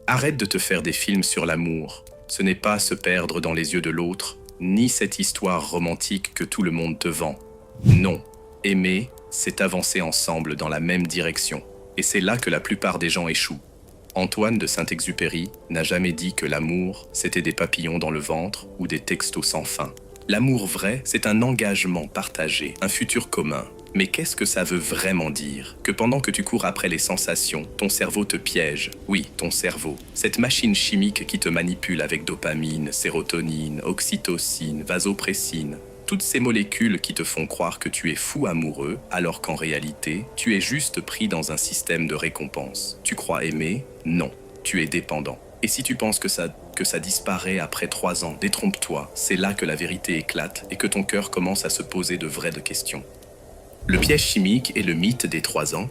Arrête de te faire des films sur l'amour. Ce n'est pas se perdre dans les yeux de l'autre, ni cette histoire romantique que tout le monde te vend. Non, aimer, c'est avancer ensemble dans la même direction. Et c'est là que la plupart des gens échouent. Antoine de Saint-Exupéry n'a jamais dit que l'amour, c'était des papillons dans le ventre ou des textos sans fin. L'amour vrai, c'est un engagement partagé, un futur commun. Mais qu'est-ce que ça veut vraiment dire? Que pendant que tu cours après les sensations, ton cerveau te piège. Oui, ton cerveau. Cette machine chimique qui te manipule avec dopamine, sérotonine, oxytocine, vasopressine. Toutes ces molécules qui te font croire que tu es fou amoureux, alors qu'en réalité, tu es juste pris dans un système de récompense. Tu crois aimer? Non. Tu es dépendant. Et si tu penses que ça disparaît après 3 ans, détrompe-toi. C'est là que la vérité éclate et que ton cœur commence à se poser de vraies questions. Le piège chimique est le mythe des 3 ans.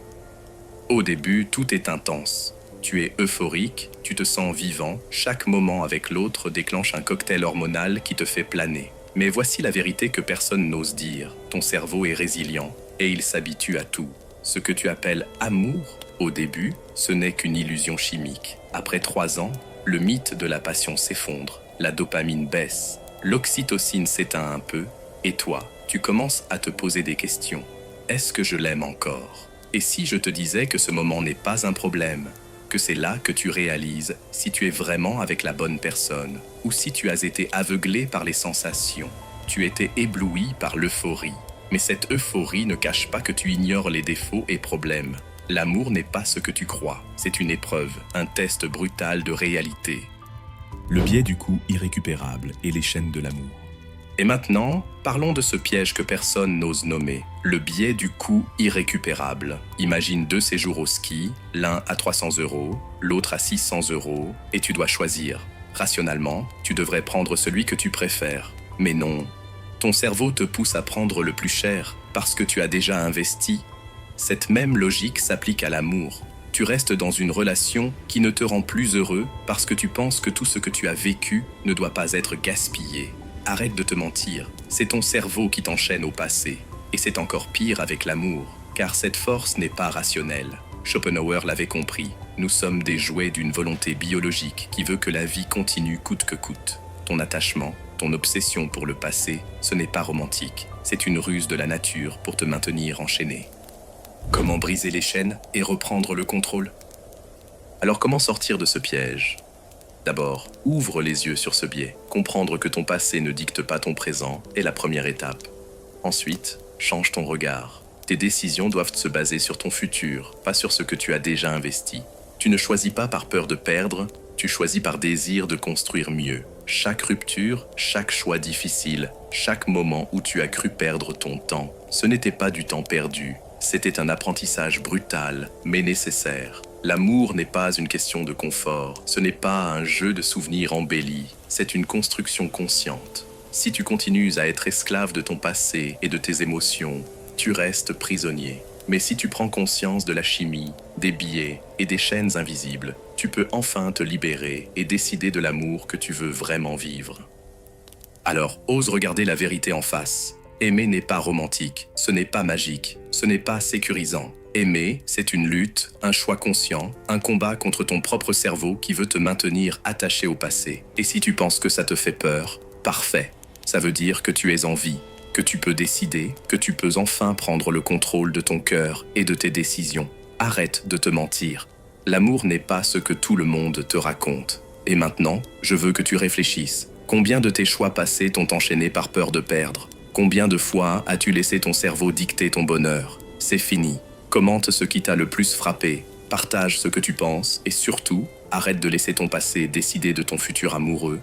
Au début, tout est intense. Tu es euphorique, tu te sens vivant, chaque moment avec l'autre déclenche un cocktail hormonal qui te fait planer. Mais voici la vérité que personne n'ose dire. Ton cerveau est résilient et il s'habitue à tout. Ce que tu appelles amour, au début, ce n'est qu'une illusion chimique. Après 3 ans, le mythe de la passion s'effondre, la dopamine baisse, l'oxytocine s'éteint un peu, et toi, tu commences à te poser des questions. Est-ce que je l'aime encore? Et si je te disais que ce moment n'est pas un problème, que c'est là que tu réalises si tu es vraiment avec la bonne personne, ou si tu as été aveuglé par les sensations, tu étais ébloui par l'euphorie. Mais cette euphorie ne cache pas que tu ignores les défauts et problèmes. L'amour n'est pas ce que tu crois, c'est une épreuve, un test brutal de réalité. Le biais du coup irrécupérable et les chaînes de l'amour. Et maintenant, parlons de ce piège que personne n'ose nommer, le biais du coût irrécupérable. Imagine 2 séjours au ski, l'un à 300 €, l'autre à 600 €, et tu dois choisir. Rationnellement, tu devrais prendre celui que tu préfères. Mais non, ton cerveau te pousse à prendre le plus cher parce que tu as déjà investi. Cette même logique s'applique à l'amour. Tu restes dans une relation qui ne te rend plus heureux parce que tu penses que tout ce que tu as vécu ne doit pas être gaspillé. Arrête de te mentir, c'est ton cerveau qui t'enchaîne au passé. Et c'est encore pire avec l'amour, car cette force n'est pas rationnelle. Schopenhauer l'avait compris, nous sommes des jouets d'une volonté biologique qui veut que la vie continue coûte que coûte. Ton attachement, ton obsession pour le passé, ce n'est pas romantique, c'est une ruse de la nature pour te maintenir enchaîné. Comment briser les chaînes et reprendre le contrôle? Alors comment sortir de ce piège? D'abord, ouvre les yeux sur ce biais. Comprendre que ton passé ne dicte pas ton présent est la première étape. Ensuite, change ton regard. Tes décisions doivent se baser sur ton futur, pas sur ce que tu as déjà investi. Tu ne choisis pas par peur de perdre, tu choisis par désir de construire mieux. Chaque rupture, chaque choix difficile, chaque moment où tu as cru perdre ton temps, ce n'était pas du temps perdu, c'était un apprentissage brutal, mais nécessaire. L'amour n'est pas une question de confort, ce n'est pas un jeu de souvenirs embellis, c'est une construction consciente. Si tu continues à être esclave de ton passé et de tes émotions, tu restes prisonnier. Mais si tu prends conscience de la chimie, des biais et des chaînes invisibles, tu peux enfin te libérer et décider de l'amour que tu veux vraiment vivre. Alors, ose regarder la vérité en face. Aimer n'est pas romantique, ce n'est pas magique, ce n'est pas sécurisant. Aimer, c'est une lutte, un choix conscient, un combat contre ton propre cerveau qui veut te maintenir attaché au passé. Et si tu penses que ça te fait peur, parfait. Ça veut dire que tu es en vie, que tu peux décider, que tu peux enfin prendre le contrôle de ton cœur et de tes décisions. Arrête de te mentir. L'amour n'est pas ce que tout le monde te raconte. Et maintenant, je veux que tu réfléchisses. Combien de tes choix passés t'ont enchaîné par peur de perdre? Combien de fois as-tu laissé ton cerveau dicter ton bonheur? C'est fini. Commente ce qui t'a le plus frappé, partage ce que tu penses et surtout, arrête de laisser ton passé décider de ton futur amoureux